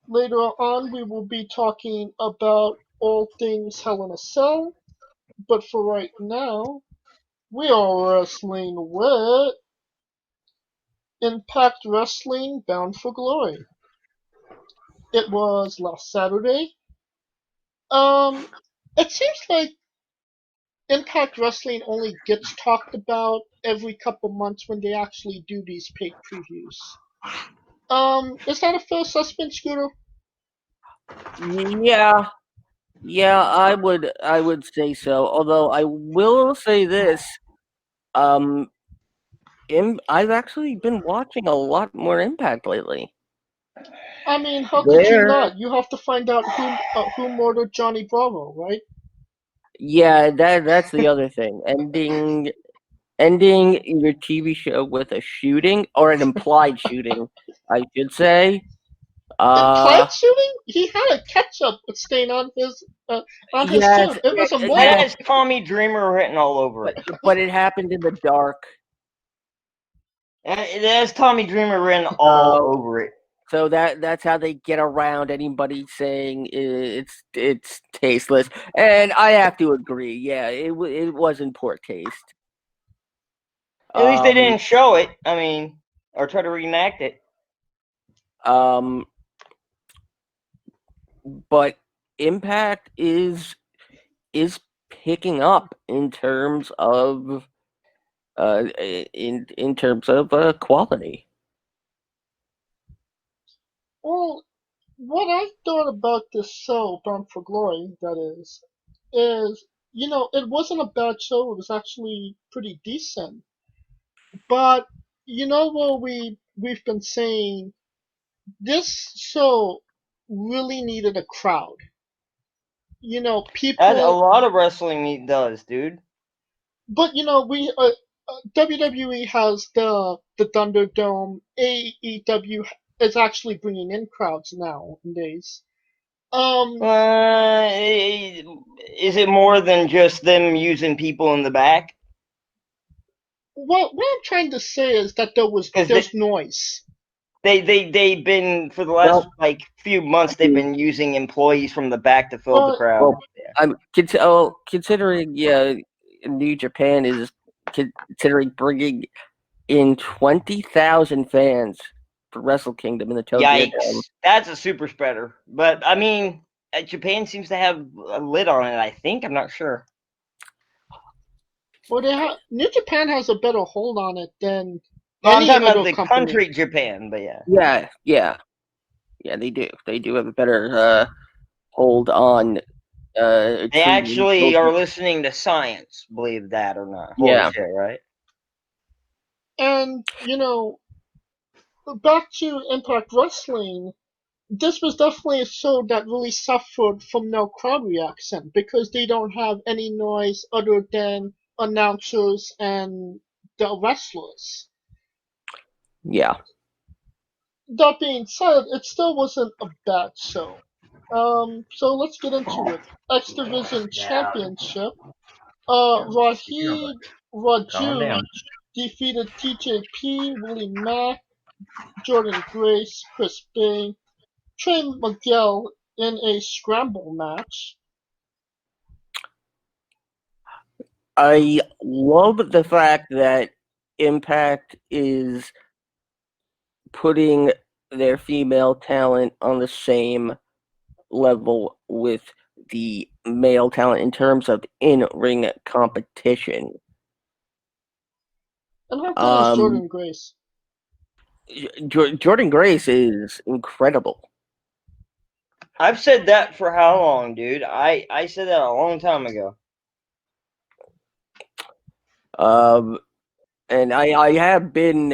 Later on, we will be talking about all things Hell in a Cell. But for right now, we are wrestling with Impact Wrestling Bound for Glory. It was last Saturday. Um, it seems like Impact Wrestling only gets talked about every couple months when they actually do these paid previews. Is that a fair assessment, Scooter? Yeah, I would say so. Although I will say this, I've actually been watching a lot more Impact lately. I mean, how could you not? You have to find out who murdered Johnny Bravo, right? Yeah, that's the other thing. Ending your TV show with a shooting or an implied shooting, I should say. Implied shooting? He had a ketchup stain on his Yes, suit. It was a That mole. has Tommy Dreamer written all over it. but it happened in the dark. It has Tommy Dreamer written all over it. So that's how they get around anybody saying it's tasteless, and I have to agree. Yeah, it was in poor taste. At least they didn't show it. I mean, or try to reenact it. But Impact is picking up in terms of in terms of quality. Well, what I thought about this show, Bound for Glory, that is it wasn't a bad show. It was actually pretty decent. But what we've been saying, this show really needed a crowd. People. As a lot of wrestling does, dude. But we WWE has the Thunderdome. AEW is actually bringing in crowds nowadays. Is it more than just them using people in the back? What I'm trying to say is that there's noise. They've been for the last few months. They've been using employees from the back to fill the crowd. Well, I'm considering New Japan is considering bringing in 20,000 fans for Wrestle Kingdom in the Tokyo Yikes! Dome. That's a super spreader. But I mean, Japan seems to have a lid on it. I think I'm not sure. Well, New Japan has a better hold on it than. I'm talking about the country Japan, but yeah, they do. They do have a better hold on. They actually are listening to science, believe that or not. Holy shit, right? And back to Impact Wrestling, this was definitely a show that really suffered from no crowd reaction because they don't have any noise other than announcers and the wrestlers. Yeah. That being said, it still wasn't a bad show. So let's get into it. X Division Championship. Raheem Raju defeated TJP, Willie Mack, Jordan Grace, Chris Bay, Trey Miguel in a scramble match. I love the fact that Impact is putting their female talent on the same level with the male talent in terms of in-ring competition. And how good is Jordan Grace? Jordan Grace is incredible. I've said that for how long, dude? I said that a long time ago. And I have been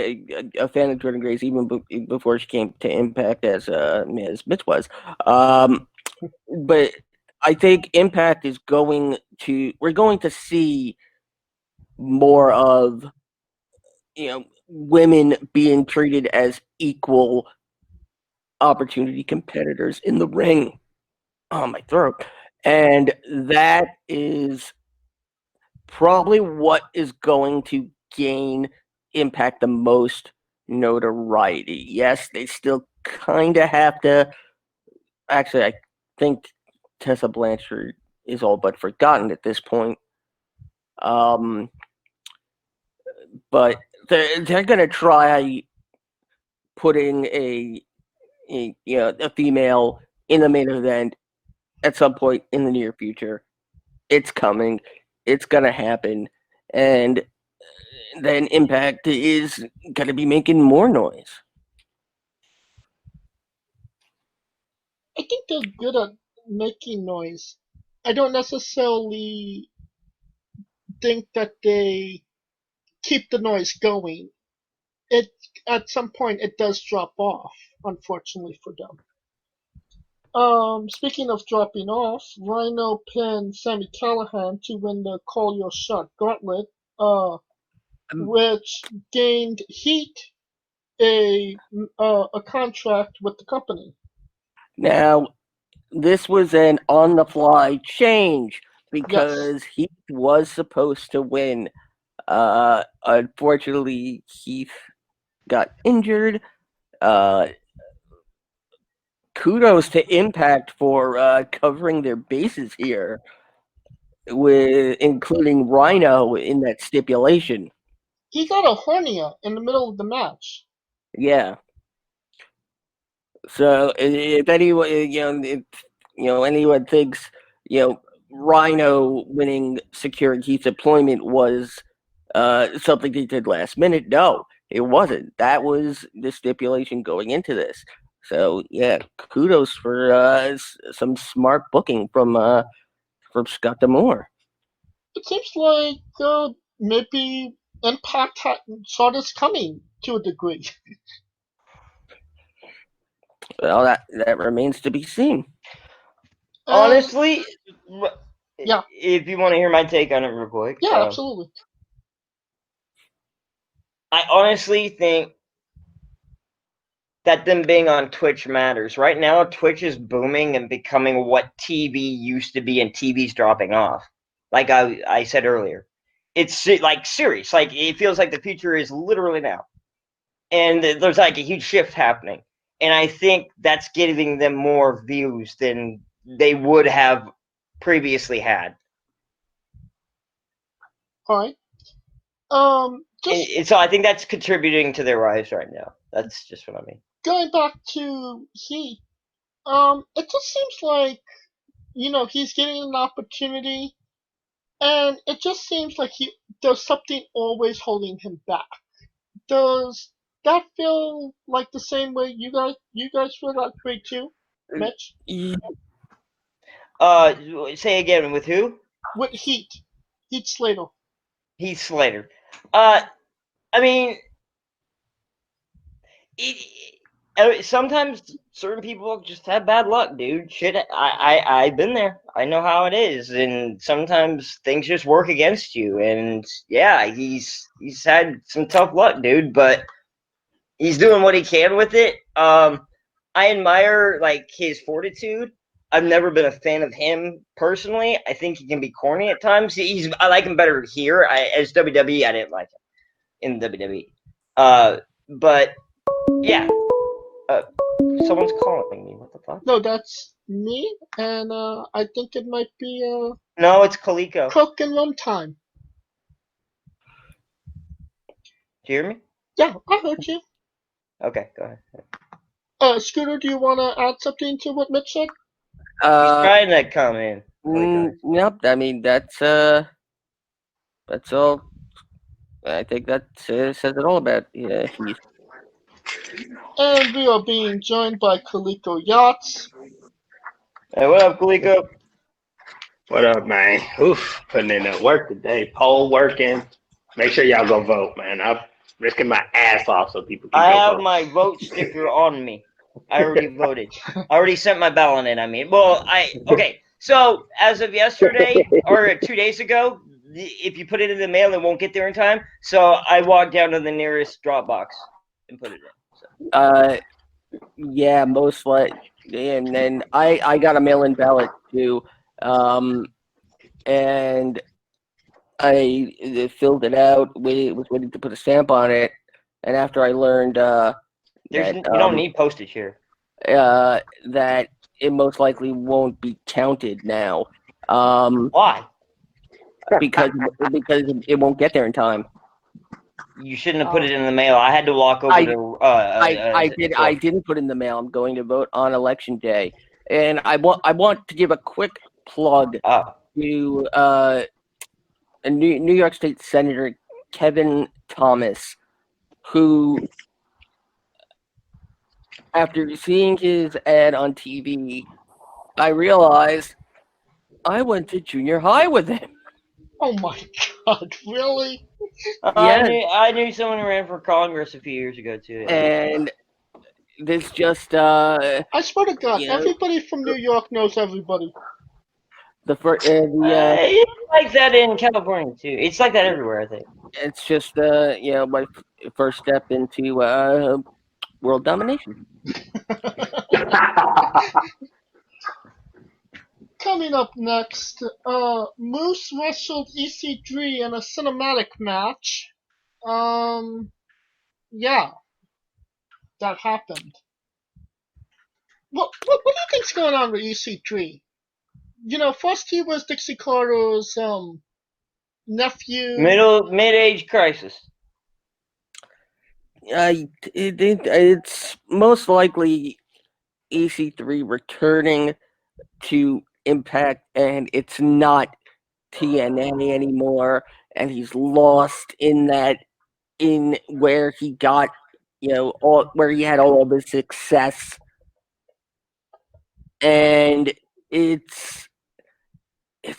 a fan of Jordan Grace even before she came to Impact as Mitch was. But I think Impact is we're going to see more of women being treated as equal opportunity competitors in the ring. Oh, my throat. And that is probably what is going to gain Impact the most notoriety. Yes, they still kind of have to actually, I think Tessa Blanchard is all but forgotten at this point. But they're gonna try putting a female in the main event at some point in the near future. It's coming. It's gonna happen, and then Impact is gonna be making more noise. I think they're good at making noise. I don't necessarily think that they keep the noise going. It at some point it does drop off, unfortunately for them. Speaking of dropping off, Rhino pinned Sami Callihan to win the Call Your Shot Gauntlet, which gained Heat a contract with the company. Now, this was an on-the-fly change because Heath was supposed to win. Unfortunately, Heath got injured. Kudos to Impact for covering their bases here, with including Rhino in that stipulation. He got a hernia in the middle of the match. Yeah. So if anyone, anyone thinks, Rhino winning securing Heath's employment was something they did last minute, no, it wasn't. That was the stipulation going into this. So yeah, kudos for some smart booking from Scott D'Amore. It seems like maybe Impact saw this coming to a degree. Well, that remains to be seen. Honestly, yeah. If you want to hear my take on it real quick. Yeah, absolutely. I honestly think that them being on Twitch matters. Right now, Twitch is booming and becoming what TV used to be, and TV's dropping off. Like I said earlier. It's like serious. Like it feels like the future is literally now. And there's like a huge shift happening. And I think that's giving them more views than they would have previously had. All right. So I think that's contributing to their rise right now. That's just what I mean. Going back to Heath, it just seems like, he's getting an opportunity, and it just seems like there's something always holding him back. Does that feel like the same way you guys feel that way too, Mitch? Say again, with who? With Heath Slater. Heath Slater. I mean, sometimes certain people just have bad luck, dude. Shit, I've been there. I know how it is, and sometimes things just work against you. And yeah, he's had some tough luck, dude, but he's doing what he can with it. I admire like his fortitude. I've never been a fan of him personally. I think he can be corny at times. I like him better here. As WWE, I didn't like him in WWE. But yeah. Someone's calling me. What the fuck? No, that's me, and I think it might be No, it's Coleco. Cook and Runtime. Do you hear me? Yeah, I heard you. Okay, go ahead. Scooter, do you want to add something to what Mitch said? He's trying to come in. Nope. I mean, that's all. I think that says it all about Heath. And we are being joined by Coleco Yachts. Hey, what up, Coleco? What up, man? Oof, putting in that work today. Poll working. Make sure y'all go vote, man. I'm risking my ass off so people can I go have vote. my vote sticker on me. I already voted. I already sent my ballot in. Okay. So as of yesterday or 2 days ago, if you put it in the mail, it won't get there in time. So I walked down to the nearest drop box and put it in. So. Yeah, most likely. And then I got a mail-in ballot too, and I filled it out. Was waiting to put a stamp on it, and after I learned you don't need postage here. That it most likely won't be counted now. Why? Because it won't get there in time. You shouldn't have put it in the mail. I had to walk over to. I didn't put in the mail. I'm going to vote on election day, and I want to give a quick plug to a New York State Senator Kevin Thomas, who, after seeing his ad on TV, I realized I went to junior high with him. Oh my God! Really? Yes. I knew someone who ran for Congress a few years ago too. And this just I swear to God, you know, everybody from New York knows everybody. It's like that in California too. It's like that everywhere, I think. it's just my first step into world domination. Coming up next, Moose wrestled EC3 in a cinematic match. Yeah, that happened. What do you think's going on with EC3? You know, first he was Dixie Carter's nephew. Mid-age crisis. It's most likely EC3 returning to Impact, and it's not TNA anymore, and he's lost in where he got, where he had all of his success, and it's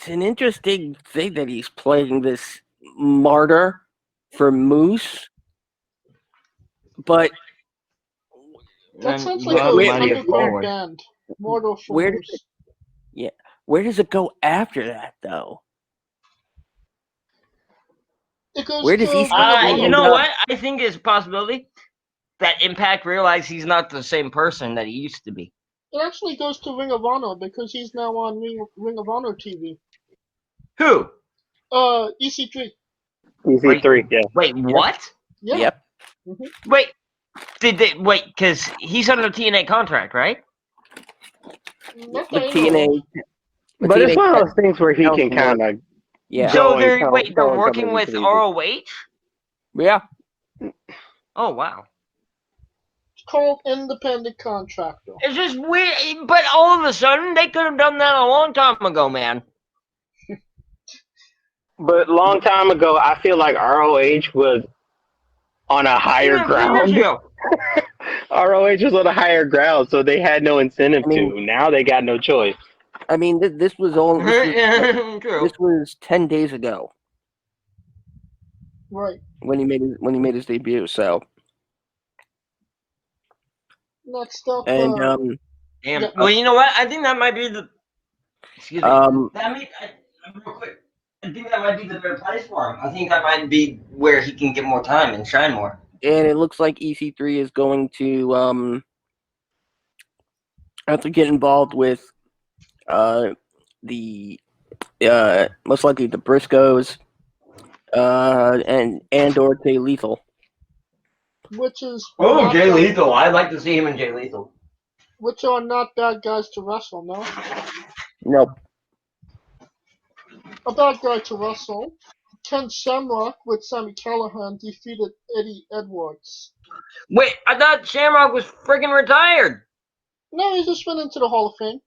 an interesting thing that he's playing this martyr for Moose, but that sounds like a underground band. Martyr for Moose. Where does it go after that, though? It goes Where does to you know what? I think it's a possibility that Impact realized he's not the same person that he used to be. It actually goes to Ring of Honor because he's now on Ring of Honor TV. Who? EC3. EC3, yeah. Wait, what? Yeah. Yep. Mm-hmm. Wait, because he's under TNA contract, right? Not The that I know TNA. of. But it's one of those things where he can kind of So go they're and they're come working in with between. ROH? Yeah. Oh wow. It's called independent contractor. It's just weird, but all of a sudden they could have done that a long time ago, man. But long time ago, I feel like ROH was on a higher Even a few years ground. ago. ROH was on a higher ground, so they had no incentive to. Now they got no choice. I mean, this was True. this was 10 days ago Right. when he made his debut. So next up. and Damn. Yeah. Well, you know what? I think that might be the. Excuse me. Real quick. I think that might be the better place for him. I think that might be where he can get more time and shine more. and it looks like EC3 is going to have to get involved with the most likely the Briscoes and or Jay Lethal. Which is. Oh, Jay Lethal. I'd like to see him in Jay Lethal. Which are not bad guys to wrestle, no? Nope. A bad guy to wrestle. Ken Shamrock with Sami Callihan defeated Eddie Edwards. Wait, I thought Shamrock was freaking retired. No, he just went into the Hall of Fame.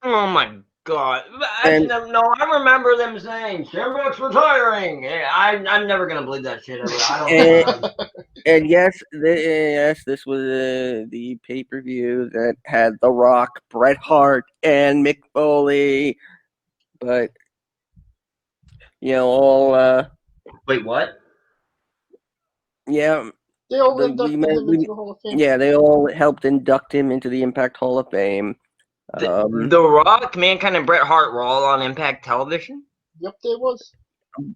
Oh my god! I remember them saying Shamrock's retiring. I'm never gonna believe that shit ever. I don't. And yes, this was the pay-per-view that had The Rock, Bret Hart, and Mick Foley, but all. Wait, what? Yeah. They all inducted him into the Hall of Fame. Yeah, they all helped induct him into the Impact Hall of Fame. The Rock, Mankind, and Bret Hart were all on Impact Television? Yep, they was.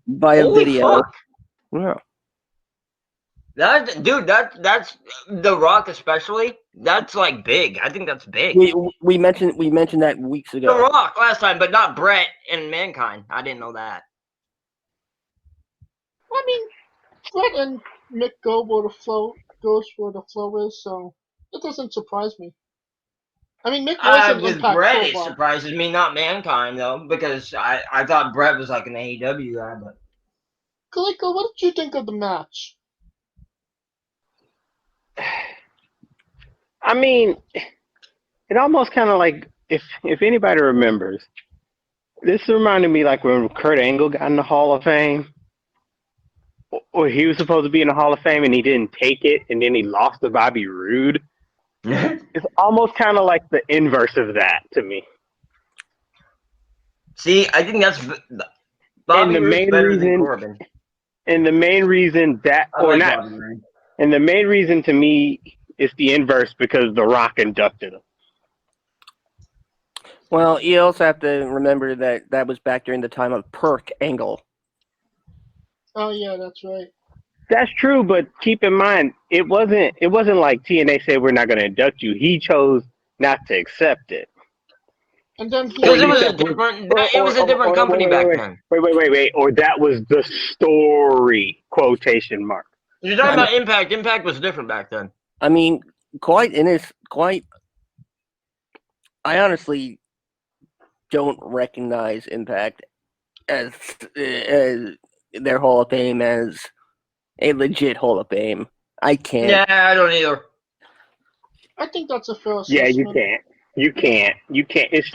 Via Holy video. Fuck. Yeah. That's The Rock especially. That's like big. I think that's big. We mentioned that weeks ago. The Rock last time, but not Bret and Mankind. I didn't know that. I mean, Bret and Mick goes where the flow is, so it doesn't surprise me. I mean, Mick was an With Impact Brett, for a it while. surprises me, not Mankind though, because I thought Brett was like an AEW guy, but Kaliko, what did you think of the match? I mean, it almost kind of like if anybody remembers, this reminded me like when Kurt Angle got in the Hall of Fame, or he was supposed to be in the Hall of Fame and he didn't take it, and then he lost to Bobby Roode. It's almost kind of like the inverse of that to me. see, I think that's Bobby Roode's better than Corbin. And the main reason that, I like Bobby Roode. And the main reason to me is the inverse because The Rock inducted him. Well, you also have to remember that was back during the time of Perk Angle. Oh yeah, that's right. That's true, but keep in mind, it wasn't like TNA said we're not going to induct you. He chose not to accept it. And then he Because it was a different company back then. Wait. Or that was the story, quotation mark. You're talking about Impact. Impact was different back then. I mean, I honestly don't recognize Impact as their Hall of Fame as a legit Hall of Fame. I can't. Yeah, I don't either. I think that's a fair assessment. Yeah, you can't. It's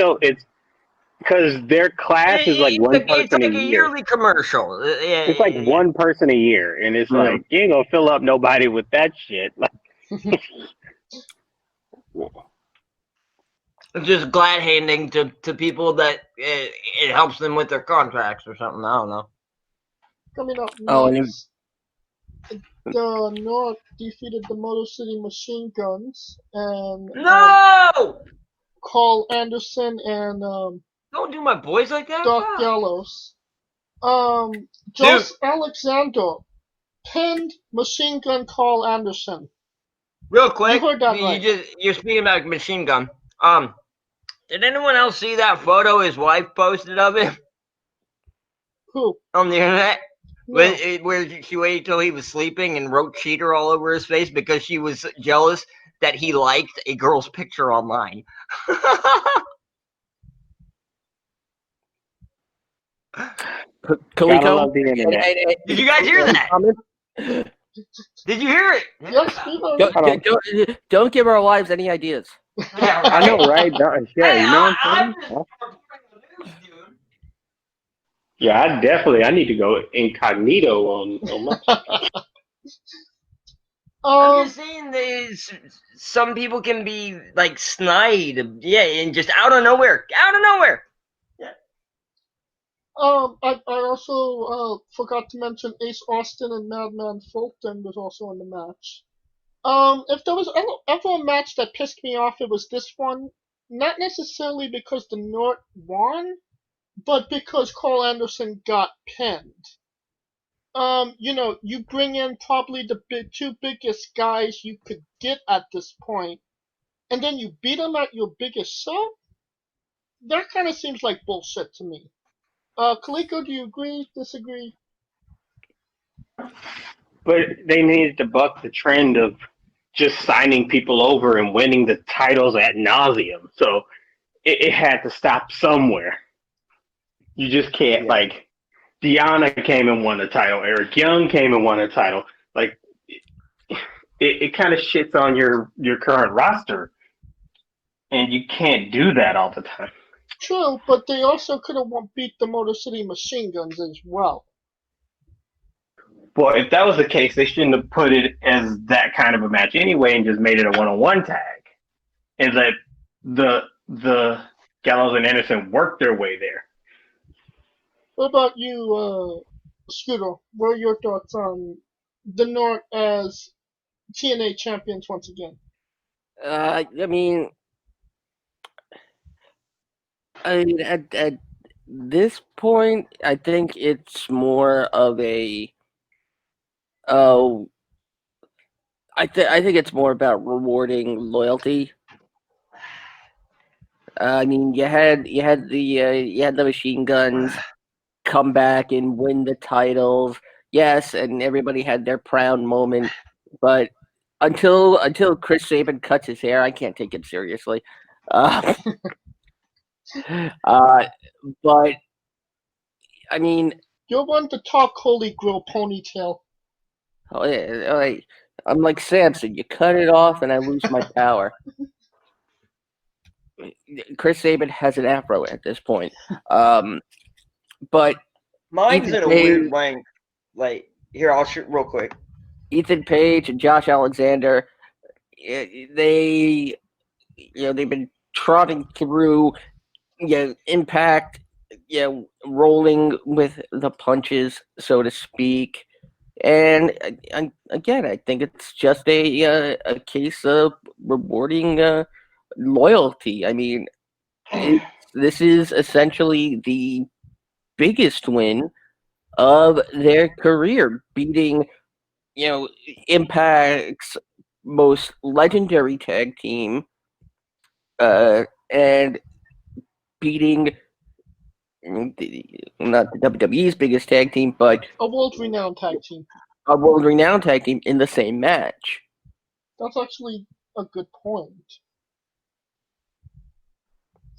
because their class is like one person It's like a a year. yearly commercial. It's like one person a year, and it's like you ain't gonna fill up nobody with that shit. Like, just glad handing to people that it helps them with their contracts or something. I don't know. Coming up Oh, next, the North defeated the Motor City Machine Guns and No! Carl Anderson and Don't do my boys like that. Doc Gallows. Josh Alexander pinned Machine Gun Carl Anderson. Real quick, You heard that right. you're speaking about Machine Gun. Did anyone else see that photo his wife posted of him Who? on the internet? No. Where she waited till he was sleeping and wrote cheater all over his face because she was jealous that he liked a girl's picture online. Kaliko, gotta love the internet. Did you guys hear that? Did you hear it? Yes, we heard. Don't give our wives any ideas. Yeah, I know, right? Yeah, you know what I'm saying? Yeah, I need to go incognito on my. I'm just saying, some people can be like snide, and just out of nowhere. I also forgot to mention Ace Austin and Madman Fulton was also in the match. If there was ever a match that pissed me off, it was this one. Not necessarily because the North won, but because Carl Anderson got pinned. You bring in probably the two biggest guys you could get at this point, and then you beat them at your biggest show? That kind of seems like bullshit to me. Kaliko, do you agree, disagree? But they needed to buck the trend of just signing people over and winning the titles ad nauseum. So it had to stop somewhere. You just can't, like, Deanna came and won the title. Eric Young came and won a title. Like, it kind of shits on your current roster. And you can't do that all the time. True, but they also could have beat the Motor City Machine Guns as well. Well, if that was the case, they shouldn't have put it as that kind of a match anyway and just made it a one-on-one tag. And let the Gallows and Anderson work their way there. What about you, Scooter? What are your thoughts on the North as TNA champions once again? I mean, at this point, I think it's more of a. I think it's more about rewarding loyalty. I mean, you had the Machine Guns come back and win the titles. Yes, and everybody had their proud moment, but until Chris Sabin cuts his hair, I can't take it seriously. Uh, uh, but I mean, You're one to talk, Holy Grail ponytail. I'm like Samson. You cut it off, and I lose my power. Chris Sabin has an afro at this point. But Mine's Ethan in a Page, weird length. Like, here, I'll shoot real quick. Ethan Page and Josh Alexander, they've been trotting through, Impact, rolling with the punches, so to speak. And again, I think it's just a case of rewarding loyalty. I mean, this is essentially the biggest win of their career, beating Impact's most legendary tag team, and beating not the WWE's biggest tag team, but A world-renowned tag team. a world-renowned tag team in the same match. That's actually a good point.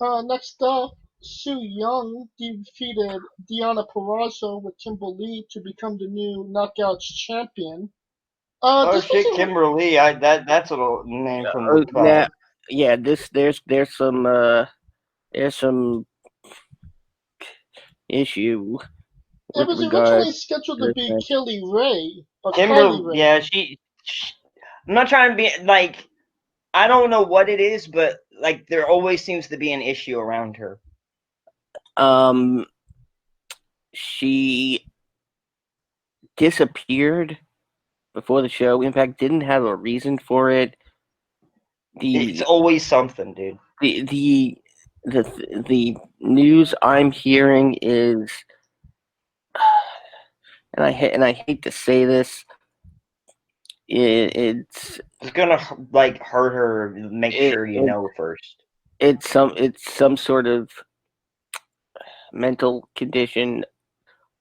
Next up, Su Yung defeated Deonna Purrazzo with Kimberly to become the new Knockouts champion. Oh This shit, was Kimberly! That's a name from the Now, past. there's some issue it with was regard originally scheduled to to this be match. Kylie Ray, or Kylie Kimberly, Ray. yeah, I'm not trying to be like. I don't know what it is, but like there always seems to be an issue around her. She disappeared before the show. Impact didn't have a reason for it. It's always something, dude. The news I'm hearing is, and I hate to say this, it's gonna like hurt her. Make sure you know first. It's some sort of mental condition,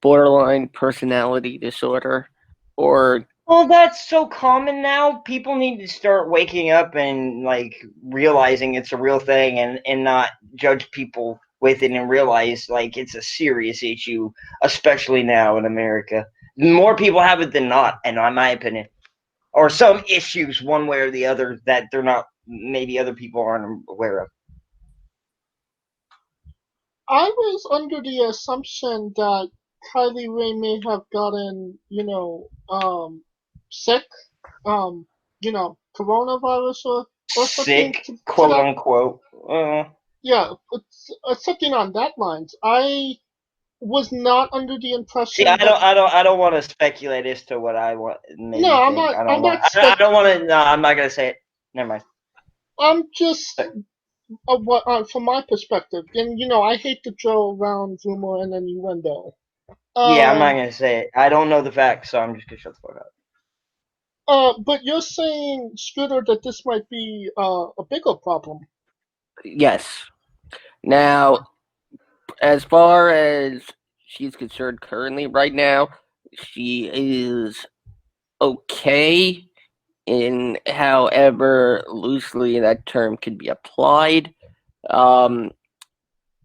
borderline personality disorder, or Well, that's so common now. People need to start waking up and like realizing it's a real thing, and not judge people with it, and realize like it's a serious issue, especially now in America. More people have it than not, in my opinion, or some issues one way or the other that they're not. Maybe other people aren't aware of. I was under the assumption that Kylie Ray may have gotten, sick, coronavirus or something Sick, to quote that. unquote. Yeah, it's something on that lines. I was not under the impression See, I that. don't want to speculate as to what I want. Maybe No, I'm think. not. I I'm don't want. not. I don't want to. No, I'm not gonna say it. Never mind. I'm just from my perspective, and I hate to throw around rumor and innuendo. Yeah, I'm not gonna say it. I don't know the facts, so I'm just gonna shut the fuck up. But you're saying, Scooter, that this might be a bigger problem. yes. Now, as far as she's concerned currently, right now, she is okay in however loosely that term can be applied.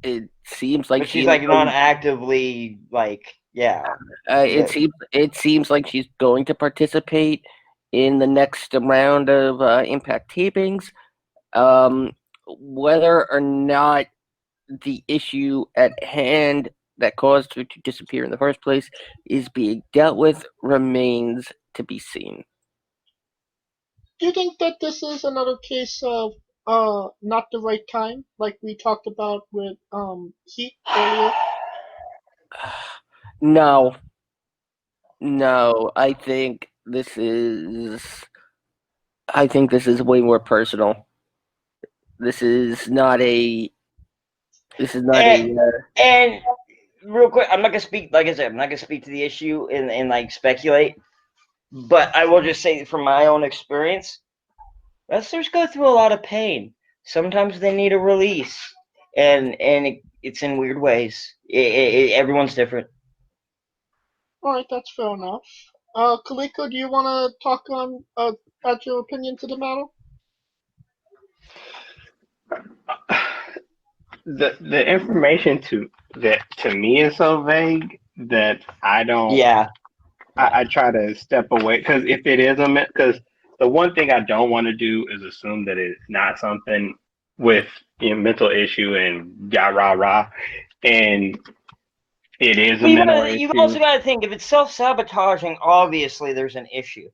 It seems like But she's like not actively like it seems like she's going to participate in the next round of Impact tapings. Whether or not the issue at hand that caused her to disappear in the first place is being dealt with remains to be seen. Do you think that this is another case of not the right time, like we talked about with Heat earlier? No, I think this is way more personal. This is not a. and real quick, I'm not gonna speak. Like I said, I'm not gonna speak to the issue and like speculate. But I will just say from my own experience, wrestlers go through a lot of pain. Sometimes they need a release, and it's in weird ways. Everyone's different. All right, that's fair enough. Kaliko, do you want to talk on add your opinion to the matter? the information to me is so vague that I don't. Yeah. I try to step away because if it is because the one thing I don't want to do is assume that it's not something with mental issue and rah rah rah, and it is a mental You've issue. also got to think if it's self-sabotaging, obviously there's an issue.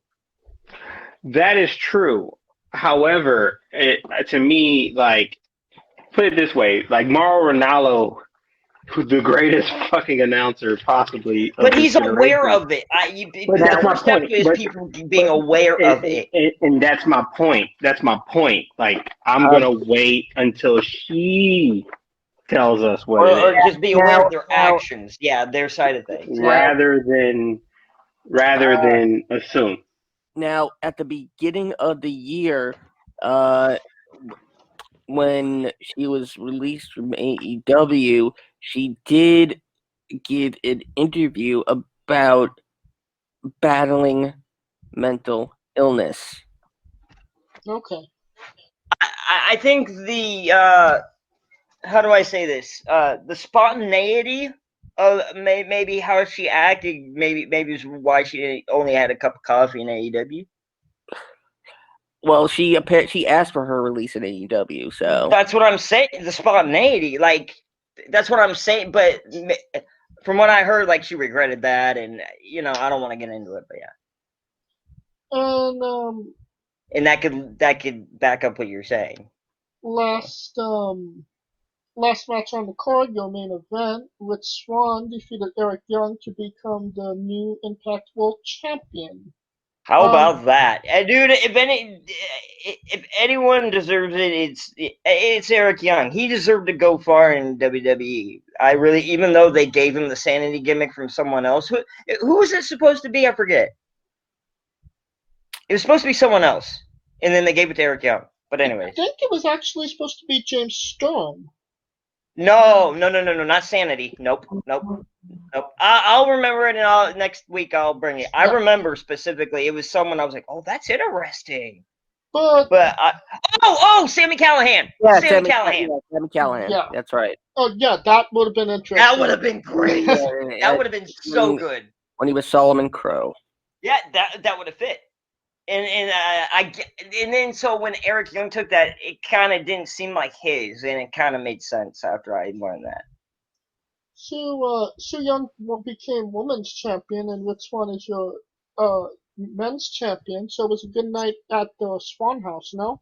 That is true. However, to me, like, put it this way, like Mauro Ranallo, who's the greatest fucking announcer possibly. But he's aware of it. But The that's my first step point. is people being aware of it. And that's my point. That's my point. Like, I'm gonna wait until she tells us what it Or is, just be aware of their actions. Yeah, their side of things. rather than assume. Now, at the beginning of the year, when she was released from AEW, she did give an interview about battling mental illness. Okay. I think the how do I say this? The spontaneity of maybe how she acted, maybe is why she only had a cup of coffee in AEW. Well, she asked for her release in AEW, so That's what I'm saying. The spontaneity, like that's what I'm saying. But from what I heard, like she regretted that, and I don't want to get into it, but yeah. And that could back up what you're saying. Last match on the card, your main event, Rich Swann defeated Eric Young to become the new Impact World Champion. How about that, dude? If anyone deserves it, it's Eric Young. He deserved to go far in WWE. Even though they gave him the sanity gimmick from someone else. Who was it supposed to be? I forget. It was supposed to be someone else, and then they gave it to Eric Young. But anyways, I think it was actually supposed to be James Storm. No, not sanity. Nope. I'll remember it, and next week I'll bring it. I remember specifically it was someone I was like, oh, that's interesting. But Sami Callihan. Yeah, Sami Callihan. Sami Callihan. Yeah, that's right. Oh yeah, that would have been interesting. That would have been great. That would have been so good. When he was Solomon Crow. Yeah, that would have fit. And then so when Eric Young took that, it kind of didn't seem like his, and it kind of made sense after I learned that. Su Young became women's champion, and Rich Swann is your men's champion. So it was a good night at the Swan House, no?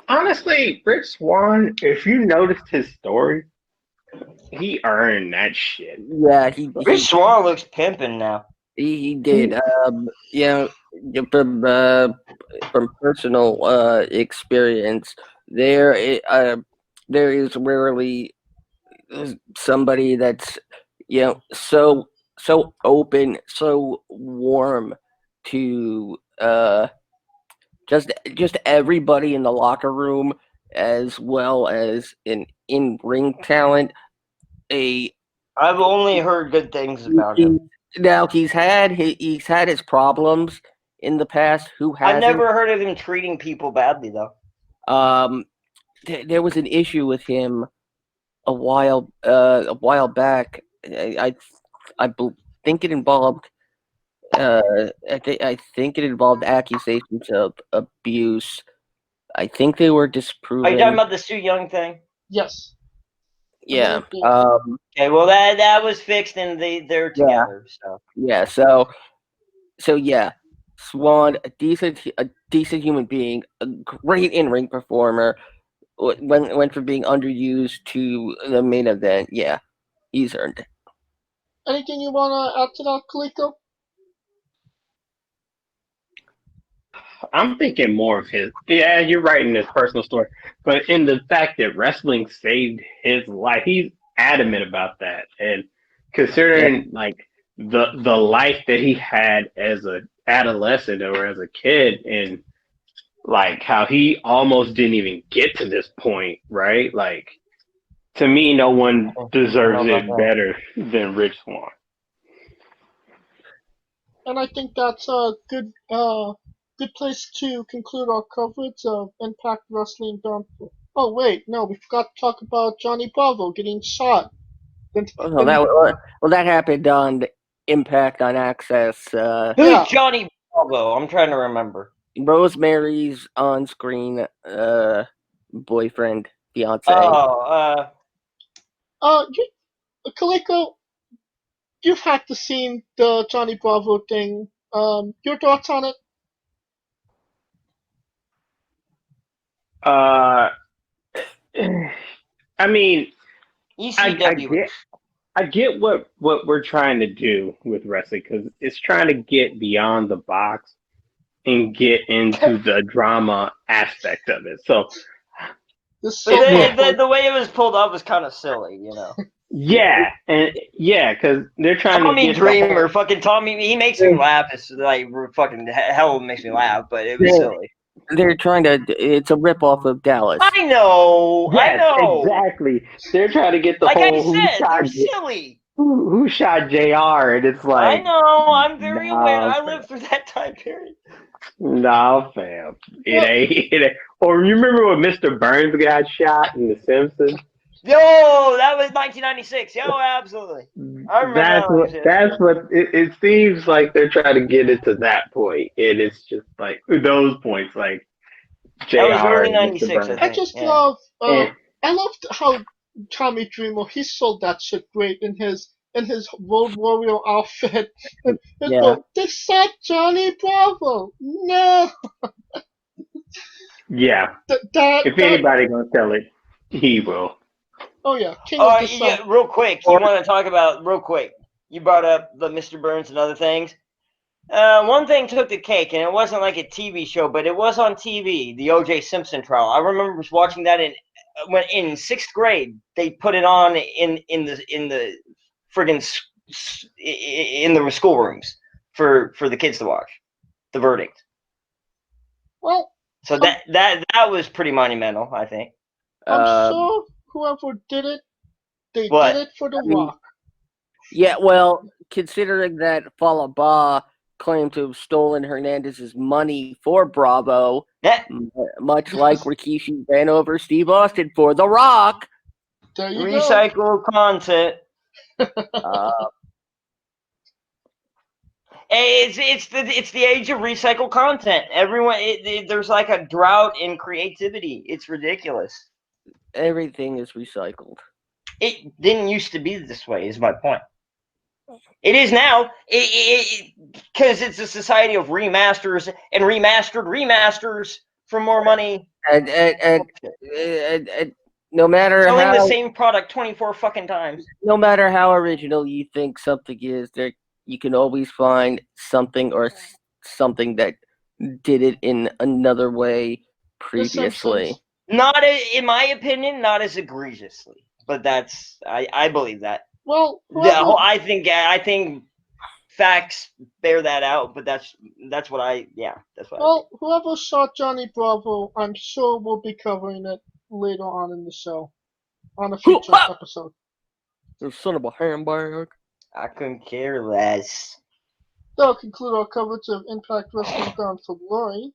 Honestly, Rich Swann, if you noticed his story, he earned that shit. Yeah, Rich Swann looks pimping now. He did. From personal experience, there is rarely somebody that's so open, so warm to just everybody in the locker room, as well as in ring talent. I've only heard good things about him. Now he's had his problems in the past. Who hasn't? I've never heard of him treating people badly though. There was an issue with him a while back. I think it involved I think it involved accusations of abuse. I think they were disproven. Are you talking about the Su Young thing? Yes. Yeah. Okay. Well, that was fixed, and they're together. Yeah. So yeah, Swann, a decent human being, a great in-ring performer. Went from being underused to the main event. Yeah, he's earned it. Anything you want to add to that, Kaliko? I'm thinking more of his. Yeah, you're right in his personal story, but in the fact that wrestling saved his life, he's adamant about that. And considering like the life that he had as a adolescent or as a kid, and like how he almost didn't even get to this point, right? Like, to me, no one deserves it better than Rich Swann. And I think that's a good good place to conclude our coverage of Impact Wrestling Down. Oh wait, no, we forgot to talk about Johnny Bravo getting shot. That happened on Impact on Access. Who's Yeah. Johnny Bravo? I'm trying to remember. Rosemary's on-screen boyfriend, fiance. Kaliko, you've had to see the Johnny Bravo thing. Your thoughts on it? I mean, ECW. I get what we're trying to do with wrestling because it's trying to get beyond the box and get into the drama aspect of it. So, the way it was pulled up was kind of silly, you know. Yeah, because they're trying Tommy to get Dreamer, fucking Tommy, he makes me laugh. It's like fucking hell makes me laugh, but it was silly. They're trying to. It's a ripoff of Dallas. I know. Yes, I know. exactly. They're trying to get the like whole I said, they're silly. Who shot JR, and it's like I know. I'm very aware. I lived through that time period. Nah, fam. It ain't. Or you remember when Mr. Burns got shot in The Simpsons? Yo, that was 1996. Yo, absolutely. I remember that's what it seems like they're trying to get it to that point. And it's just like those points, like JR. That was early and Mr. 96, Burns. I think. I just love. I loved how Tommy Dreamer, he sold that shit great in his Road Warrior outfit. They shot Johnny Bravo. No. Yeah. If anybody gonna tell it, he will. Oh yeah. Real quick. You want to talk about real quick? You brought up the Mr. Burns and other things. One thing took the cake, and it wasn't like a TV show, but it was on TV. The O.J. Simpson trial. I remember watching that in sixth grade. They put it on in the friggin' in the schoolrooms for the kids to watch. The verdict. Well. So that was pretty monumental, I think. I'm sure whoever did it, they did it for the Rock. Yeah, well, considering that Falaba claimed to have stolen Hernandez's money for Bravo, much like Rikishi ran over Steve Austin for The Rock. There you Recycle content. It's the age of recycled content. Everyone, there's like a drought in creativity. It's ridiculous. Everything is recycled. It didn't used to be this way. Is my point. It is now. Because it's a society of remasters and remasters for more money. And no matter selling how the same product 24 fucking times. No matter how original you think something is, there you can always find something or something that did it in another way previously. Not, in my opinion, not as egregiously, but that's I believe that. Well, I think facts bear that out, but that's what I that's what. Well, whoever shot Johnny Bravo, I'm sure we'll be covering it later on in the show, on a future episode. You son of a hamburger. I couldn't care less. That'll conclude our coverage of Impact Wrestling Bound for Glory.